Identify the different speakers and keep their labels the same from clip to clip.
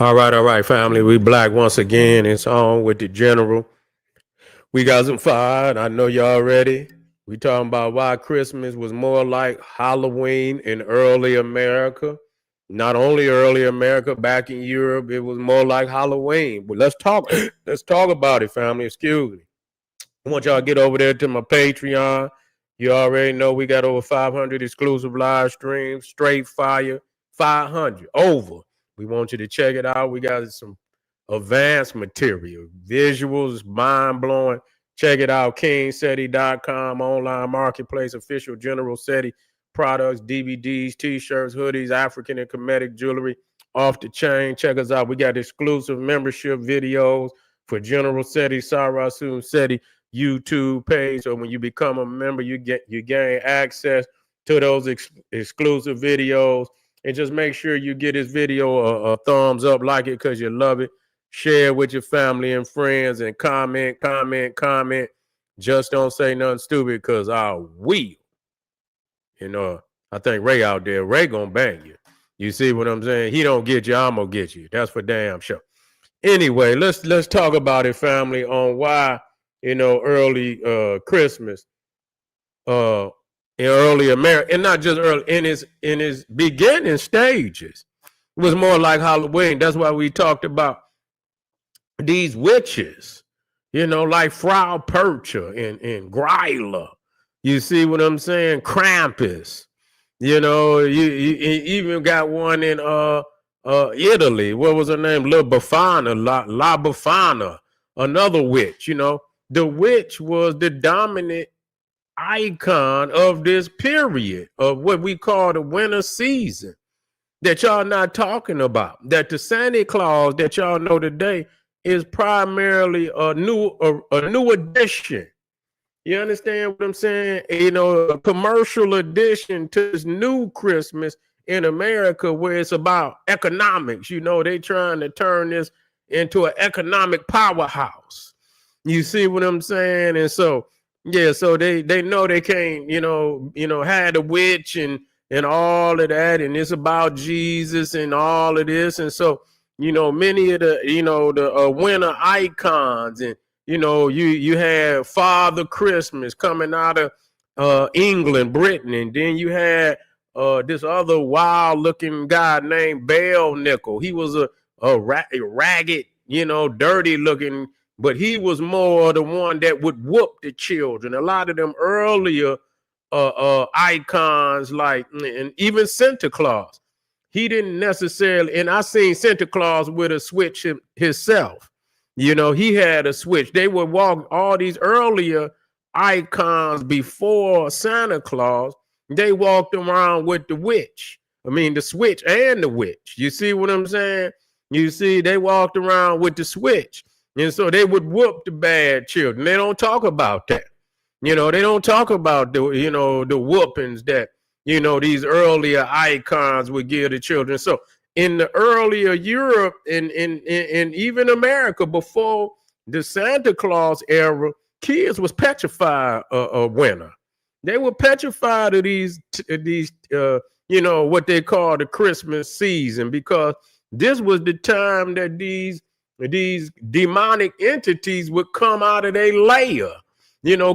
Speaker 1: All right, family. We black once again. It's on with the general. We got some fire. I know y'all ready. We talking about why Christmas was more like Halloween in early America. Not only early America, back in Europe, it was more like Halloween. But let's talk. Let's talk about it, family. Excuse me. I want y'all to get over there to my Patreon. You already know we got over 500 exclusive live streams, straight fire, 500 over. We want you to check it out. We got some advanced material, visuals, mind blowing. Check it out, kingseti.com, online marketplace, official General SETI products, DVDs, t-shirts, hoodies, African and Kemetic jewelry, off the chain. Check us out. We got exclusive membership videos for General SETI, Sarasun SETI YouTube page. So when you become a member, you gain access to those exclusive videos. And just make sure you get this video a thumbs up, like it because you love it. Share it with your family and friends, and comment. Just don't say nothing stupid because I will. You know, I think Ray out there, Ray gonna bang you. You see what I'm saying? He don't get you, I'm gonna get you. That's for damn sure. Anyway, let's talk about it, family, on why early Christmas uh in early America, and not just early in his beginning stages, it was more like Halloween. That's why we talked about these witches, like Frau Percher and Gryla. You see what I'm saying? Krampus. You even got one in Italy. What was her name? La Befana, another witch. The witch was the dominant icon of this period of what we call the winter season that y'all not talking about. That the Santa Claus that y'all know today is primarily a new addition. You understand what I'm saying? A commercial addition to this new Christmas in America where it's about economics. They trying to turn this into an economic powerhouse. You see what I'm saying? And so, yeah, so they know they can't, had a witch and all of that, and it's about Jesus and all of this. And so, many of the winter icons, and you had Father Christmas coming out of England, Britain, and then you had this other wild looking guy named Bell Nickel. He was a ragged, dirty looking, but he was more the one that would whoop the children. A lot of them earlier icons, like, and even Santa Claus, he didn't necessarily, and I seen Santa Claus with a switch himself. He had a switch. They would walk all these earlier icons before Santa Claus. They walked around with the witch. I mean, the switch and the witch. You see what I'm saying? You see, they walked around with the switch. And so they would whoop the bad children. They don't talk about that. They don't talk about the whoopings that, these earlier icons would give the children. So in the earlier Europe and even America before the Santa Claus era, kids was petrified of winter. They were petrified of these what they call the Christmas season, because this was the time that these demonic entities would come out of their lair,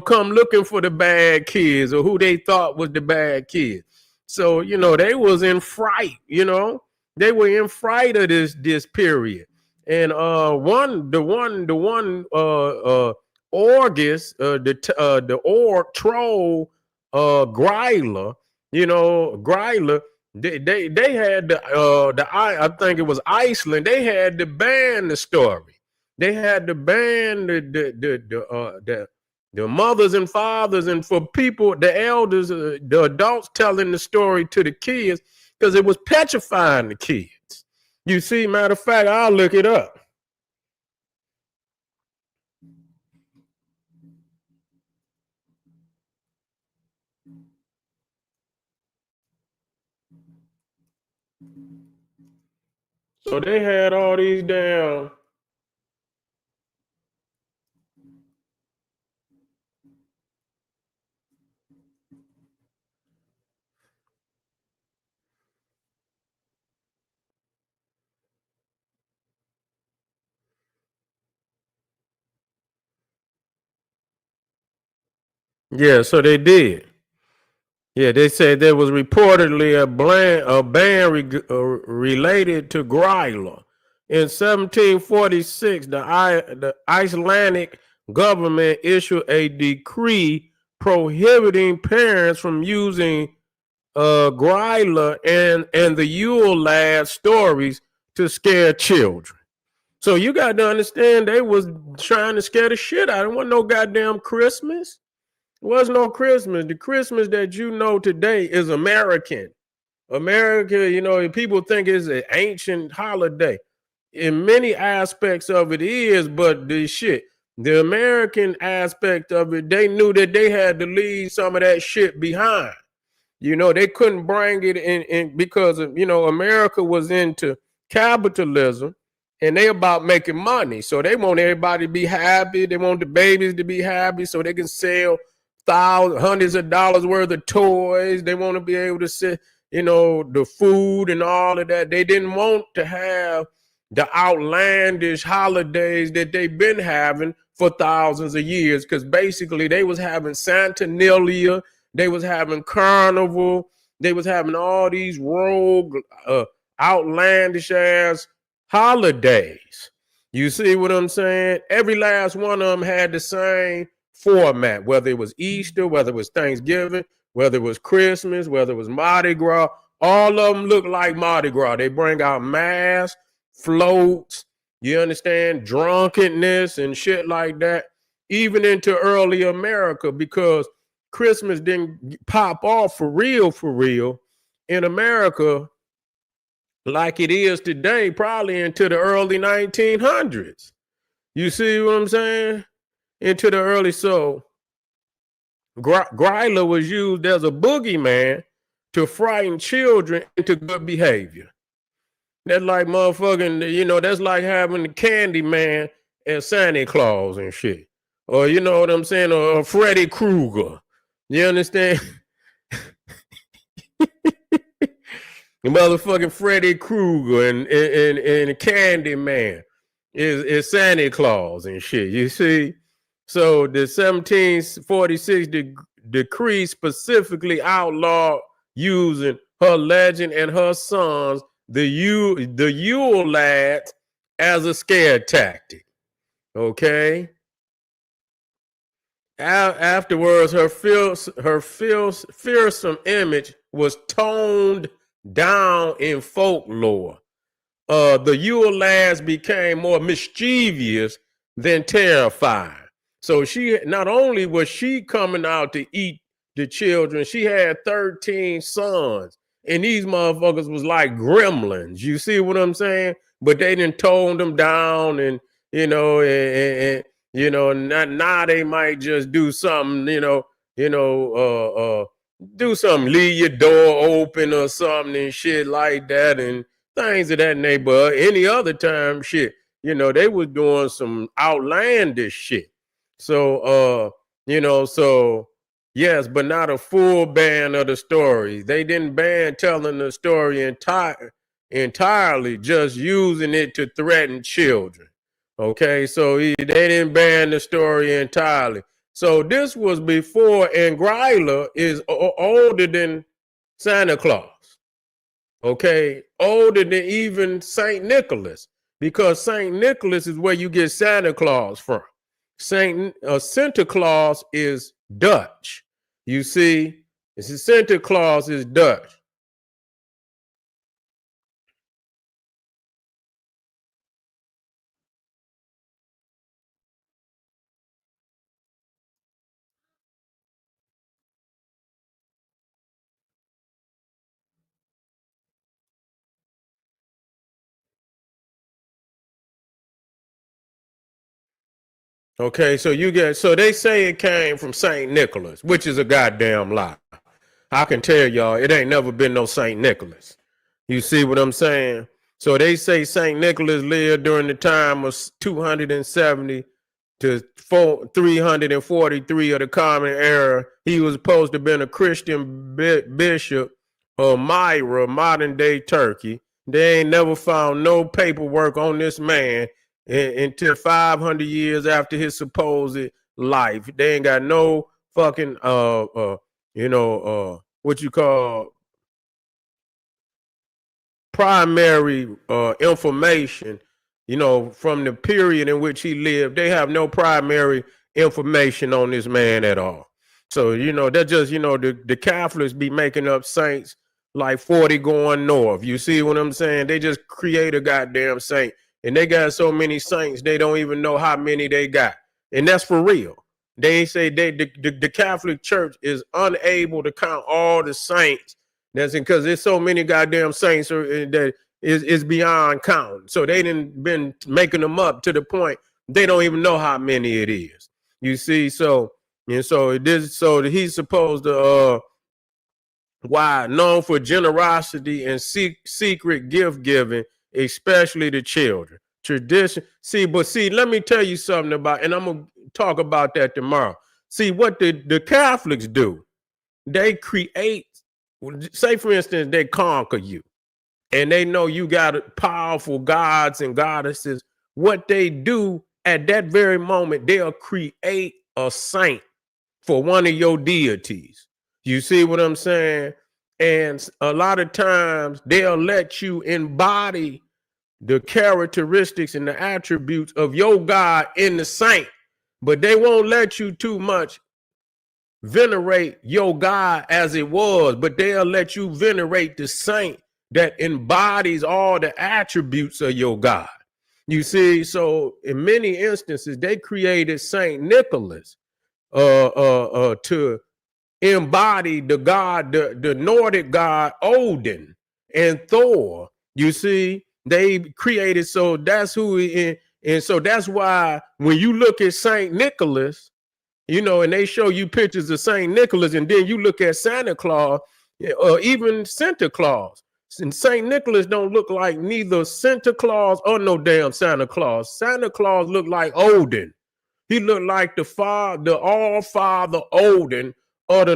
Speaker 1: come looking for the bad kids or who they thought was the bad kids. So, they was in fright, they were in fright of this period. And the one August, the orc troll Gryla, Gryla, they had I think it was Iceland. They had to ban the story. They had to ban the mothers and fathers, and for people, the elders, the adults telling the story to the kids, because it was petrifying the kids. You see, matter of fact, I'll look it up. So they had all these damn. Yeah, so they did. Yeah, they said there was reportedly a ban related to Gryla. In 1746, the Icelandic government issued a decree prohibiting parents from using Gryla and the Yule Lad stories to scare children. So you got to understand they was trying to scare the shit out of them. Wasn't no goddamn Christmas. It was no Christmas. The Christmas that you know today is American. America, you know, people think it's an ancient holiday. In many aspects of it is, but the American aspect of it, they knew that they had to leave some of that shit behind. You know, they couldn't bring it in because of, you know, America was into capitalism and they about making money. So they want everybody to be happy. They want the babies to be happy so they can sell thousands, hundreds of dollars worth of toys. They want to be able to sell, you know, the food and all of that. They didn't want to have the outlandish holidays that they've been having for thousands of years, because basically they was having Saturnalia, they was having Carnival, they was having all these rogue, outlandish ass holidays. You see what I'm saying? Every last one of them had the same format, whether it was Easter, whether it was Thanksgiving, whether it was Christmas, whether it was Mardi Gras. All of them look like Mardi Gras. They bring out masks, floats, you understand, drunkenness and shit like that, even into early America, because Christmas didn't pop off for real in America like it is today, probably into the early 1900s. You see what I'm saying? Into the early, so Gryla was used as a boogeyman to frighten children into good behavior. That's like motherfucking, you know, that's like having the Candy Man and Santa Claus and shit. Or, you know what I'm saying? Or Freddy Krueger. You understand? The motherfucking Freddy Krueger and Candy Man is Santa Claus and shit. You see? So the 1746 decree specifically outlawed using her legend and her sons, the Yule Lads, as a scare tactic. Okay. Afterwards, her fearsome image was toned down in folklore. The Yule Lads became more mischievous than terrifying. So she, not only was she coming out to eat the children, she had 13 sons. And these motherfuckers was like gremlins. You see what I'm saying? But they didn't tone them down, and you know, you know, now they might just do something, do something, leave your door open or something and shit like that, and things of that neighborhood. Any other time, shit, you know, they was doing some outlandish shit. So, so yes, but not a full ban of the story. They didn't ban telling the story entirely, just using it to threaten children. Okay, so they didn't ban the story entirely. So this was before, and Gryla is older than Santa Claus. Okay, older than even St. Nicholas, because St. Nicholas is where you get Santa Claus from. Santa Claus is Dutch. You see, Santa Claus is Dutch. Okay, so they say it came from St. Nicholas, which is a goddamn lie. I can tell y'all, it ain't never been no St. Nicholas. You see what I'm saying? So they say St. Nicholas lived during the time of 270 to 343 of the Common Era. He was supposed to have been a Christian bishop of Myra, modern day Turkey. They ain't never found no paperwork on this man until 500 years after his supposed life. They ain't got no fucking what you call primary information, from the period in which he lived. They have no primary information on this man at all. So, they're just, the Catholics be making up saints like 40 going north. You see what I'm saying? They just create a goddamn saint. And they got so many saints, they don't even know how many they got. And that's for real. They say the Catholic Church is unable to count all the saints. That's because there's so many goddamn saints that is beyond count. So they didn't been making them up to the point they don't even know how many it is. You see, so he's supposed to why known for generosity and secret gift giving, especially to children. Tradition. See, let me tell you something about, and I'm gonna talk about that tomorrow. See what the Catholics do. They create, say for instance, they conquer you and they know you got powerful gods and goddesses. What they do at that very moment, they'll create a saint for one of your deities. You see what I'm saying? And a lot of times they'll let you embody the characteristics and the attributes of your God in the saint, but they won't let you too much venerate your God as it was, but they'll let you venerate the saint that embodies all the attributes of your God. You see, in many instances, they created Saint Nicholas to embody the god, the Nordic god Odin and Thor. You see, they created, so that's who and so that's why when you look at Saint Nicholas, and they show you pictures of St. Nicholas, and then you look at Santa Claus, or even Santa Claus. And St. Nicholas don't look like neither Santa Claus or no damn Santa Claus. Santa Claus looked like Odin. He looked like the all-father Odin or the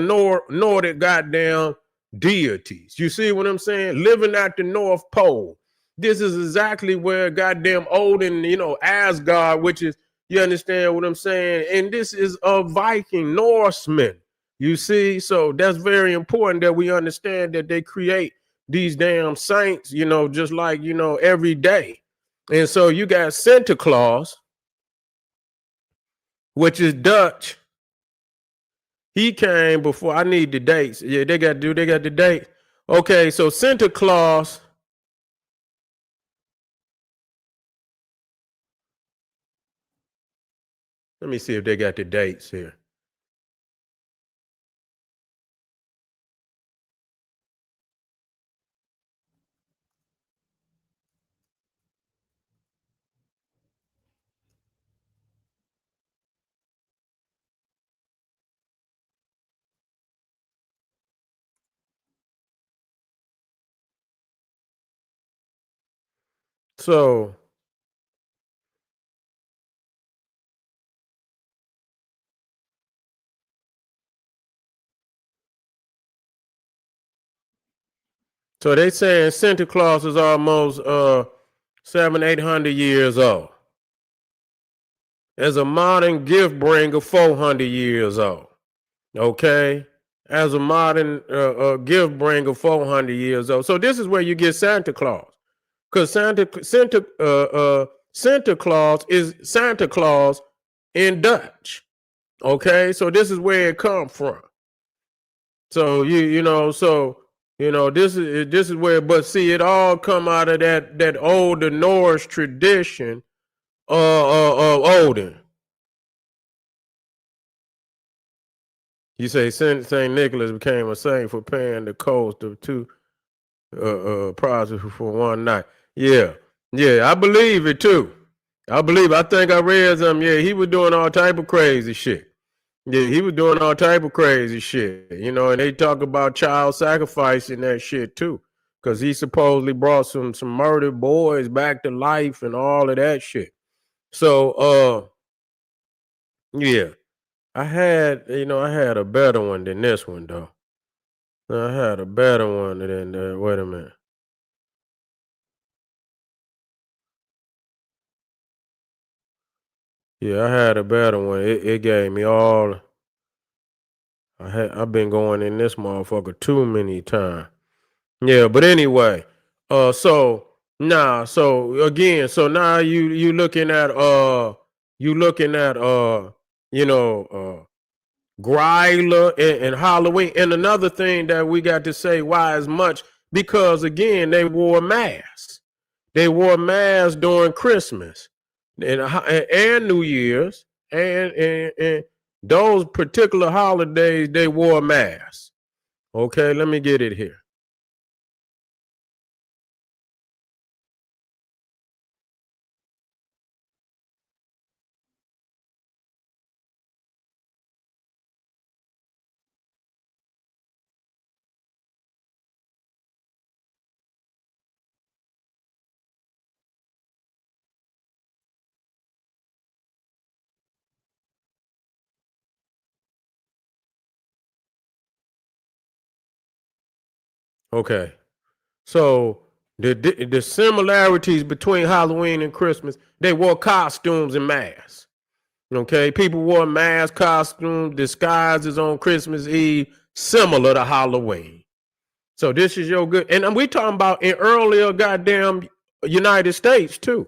Speaker 1: Nordic goddamn deities. You see what I'm saying? Living at the North Pole. This is exactly where goddamn Odin, Asgard, which is, you understand what I'm saying? And this is a Viking Norseman. You see, so that's very important that we understand that they create these damn saints, just like, every day. And so you got Santa Claus, which is Dutch. He came before. I need the dates. Yeah, they got the date. Okay, so Santa Claus. Let me see if they got the dates here. So they saying Santa Claus is almost 700-800 years old. As a modern gift bringer, 400 years old. Okay, as a modern gift bringer, 400 years old. So this is where you get Santa Claus, because Santa Claus is Santa Claus in Dutch. Okay, so this is where it comes from. So this is where, but see, it all come out of that older Norse tradition of Odin. You say Saint Nicholas became a saint for paying the cost of two prizes for one night. Yeah, I believe it too. I think I read something. Yeah, he was doing all type of crazy shit. Yeah, he was doing all type of crazy shit. And they talk about child sacrifice and that shit too, because he supposedly brought some murdered boys back to life and all of that shit. So, yeah, I had a better one than this one though. I had a better one than wait a minute. Yeah, I had a better one. It gave me all. I've been going in this motherfucker too many times. Yeah, but anyway, so so again, so now you looking at you know Gryla and Halloween. And another thing that we got to say why as much, because again, they wore masks. They wore masks during Christmas and New Year's and those particular holidays, they wore masks. Okay, let me get it here. Okay. So the similarities between Halloween and Christmas, they wore costumes and masks. Okay, people wore masks, costumes, disguises on Christmas Eve, similar to Halloween. So this is your good, and we talking about in earlier goddamn United States too.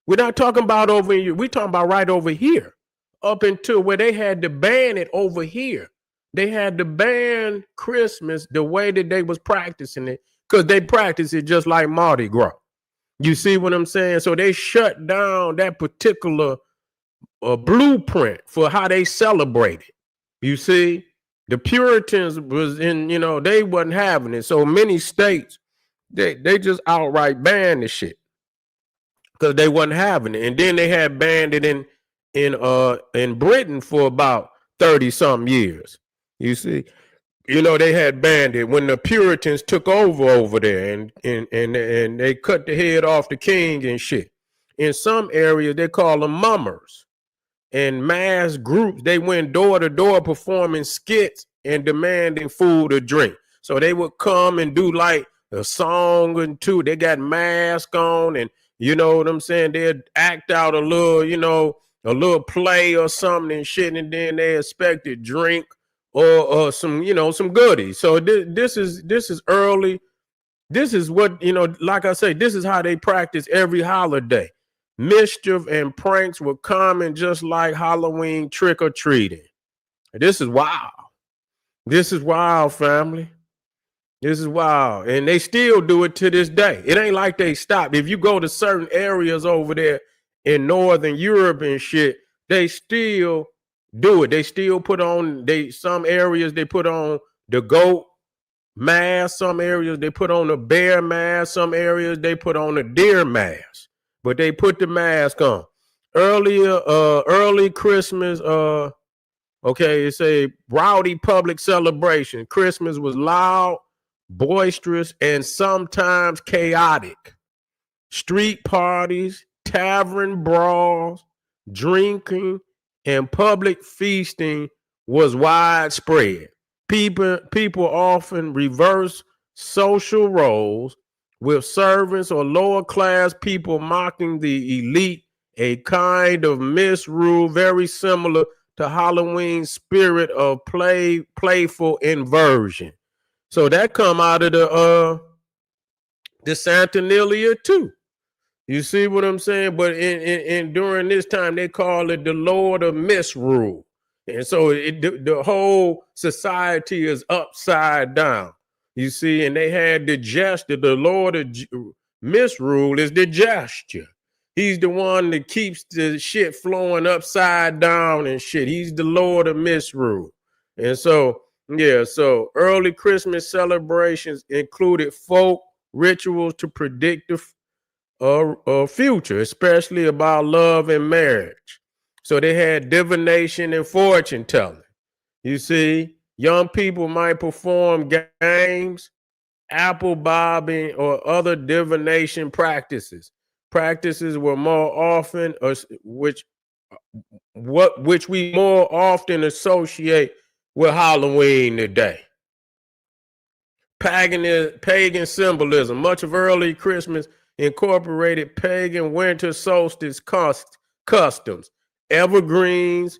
Speaker 1: We're not talking about over here. We talking about right over here, up until where they had to ban it over here. They had to ban Christmas the way that they was practicing it because they practice it just like Mardi Gras. You see what I'm saying? So they shut down that particular blueprint for how they celebrated. You see, the Puritans was in, they wasn't having it. So many states, they just outright banned the shit because they wasn't having it. And then they had banned it in Britain for about 30 some years. You see, they had banned it when the Puritans took over there and they cut the head off the king and shit. In some areas, they call them mummers. And mass groups, they went door to door performing skits and demanding food or drink. So they would come and do like a song and two. They got masks on, and you know what I'm saying? They'd act out a little play or something and shit, and then they expected drink or some, some goodies. So this is early. This is what, like I say, this is how they practice every holiday. Mischief and pranks were common, just like Halloween trick or treating. This is wild. This is wild, family. This is wild. And they still do it to this day. It ain't like they stopped. If you go to certain areas over there in Northern Europe and shit, they still do it. They still put on, some areas they put on the goat mask, some areas they put on a bear mask, some areas they put on a deer mask. But they put the mask on. Early Christmas, it's a rowdy public celebration. Christmas was loud, boisterous, and sometimes chaotic. Street parties, tavern brawls, drinking, and public feasting was widespread. People often reverse social roles, with servants or lower class people mocking the elite, a kind of misrule very similar to Halloween's spirit of playful inversion. So that come out of the Saturnalia too. You see what I'm saying? But in during this time, they call it the Lord of Misrule. And so the whole society is upside down. You see, and they had the gesture. The Lord of Misrule is the gesture. He's the one that keeps the shit flowing upside down and shit. He's the Lord of Misrule. And so, so early Christmas celebrations included folk rituals to predict the future, especially about love and marriage. So they had divination and fortune telling. You see, young people might perform games, apple bobbing, or other divination practices. Practices were more often, which we more often associate with Halloween today. Pagan symbolism. Much of early Christmas incorporated pagan winter solstice customs, evergreens,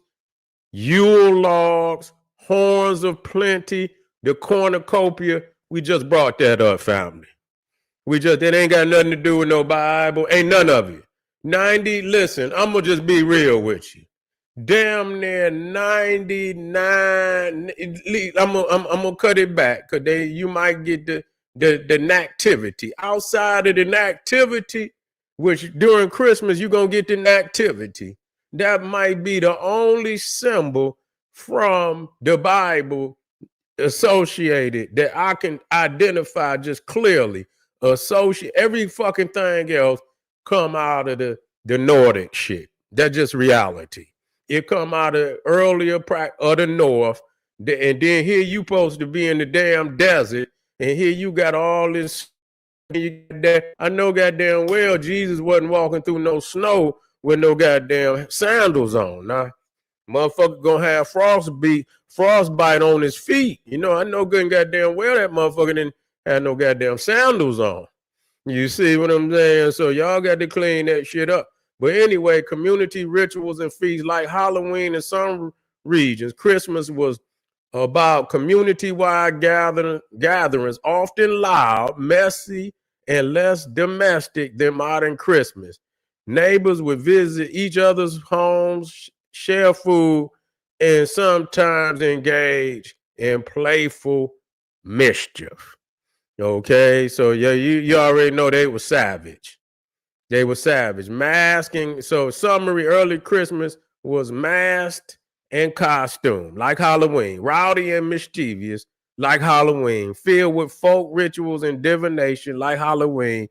Speaker 1: Yule logs, horns of plenty, the cornucopia. We just brought that up, family. It ain't got nothing to do with no Bible. Ain't none of it. 90, listen, I'm going to just be real with you. Damn near 99. I'm gonna cut it back because you might get the nativity. Outside of the nativity, which during Christmas you're gonna get the nativity. That might be the only symbol from the Bible associated that I can identify just clearly. Associate every fucking thing else come out of the Nordic shit. That's just reality. It come out of earlier of the north, and then here you supposed to be in the damn desert, and here you got all this. I know goddamn well Jesus wasn't walking through no snow with no goddamn sandals on. Now, motherfucker gonna have frostbite on his feet. You know, I know good and goddamn well that motherfucker didn't have no goddamn sandals on. You see what I'm saying? So y'all got to clean that shit up. But anyway, community rituals and feasts like Halloween in some regions, Christmas was about community-wide gatherings, often loud, messy, and less domestic than modern Christmas. Neighbors would visit each other's homes, share food, and sometimes engage in playful mischief. Okay, so yeah, you already know they were savage. They were savage. Masking. So summary, early Christmas was masked and costume, like Halloween. Rowdy and mischievous, like Halloween. Filled with folk rituals and divination, like Halloween.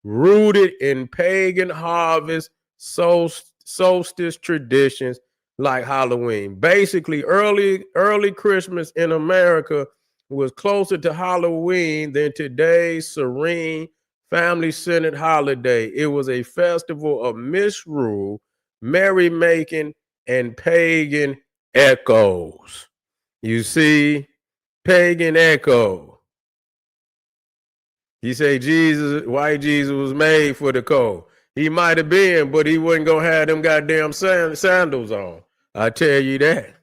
Speaker 1: Rooted in pagan harvest, solstice traditions, like Halloween. Basically, early Christmas in America was closer to Halloween than today's serene, family-centered holiday. It was a festival of misrule, merrymaking, and pagan echoes. You see, pagan echo. You say white Jesus was made for the cold. He might have been, but he wasn't going to have them goddamn sandals on. I tell you that.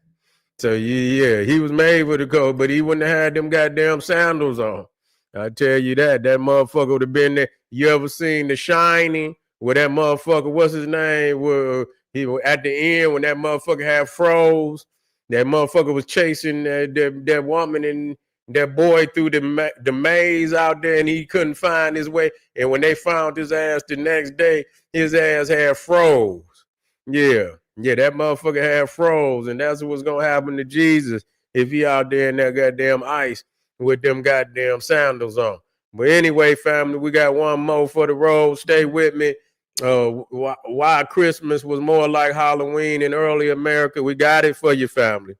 Speaker 1: So yeah, he was made for the cold, but he wouldn't have had them goddamn sandals on. I tell you that motherfucker would have been there. You ever seen The Shining? Where that motherfucker, what's his name? Where he was at the end when that motherfucker had froze. That motherfucker was chasing that woman and that boy through the maze out there, and he couldn't find his way. And when they found his ass the next day, his ass had froze. Yeah, that motherfucker had froze, and that's what's gonna happen to Jesus if he out there in that goddamn ice with them goddamn sandals on. But anyway, family, we got one more for the road. Stay with me. Why Christmas was more like Halloween in early America. We got it for you, family.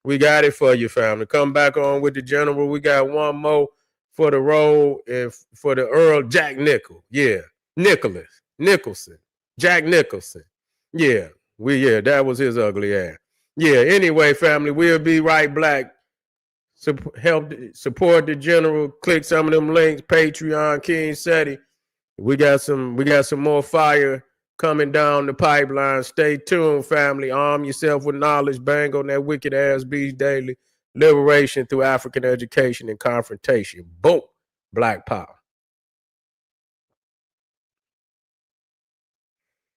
Speaker 1: We got it for you, family. Come back on with the general. We got one more for the road and for the Earl Jack Nicholson. Yeah, Nicholson. Jack Nicholson. Yeah, that was his ugly ass. Yeah, anyway, family, we'll be right back. Help support the general. Click some of them links. Patreon, King Seti. We got some more fire coming down the pipeline. Stay tuned, family. Arm yourself with knowledge. Bang on that wicked ass beast daily. Liberation through African education and confrontation. Boom. Black power.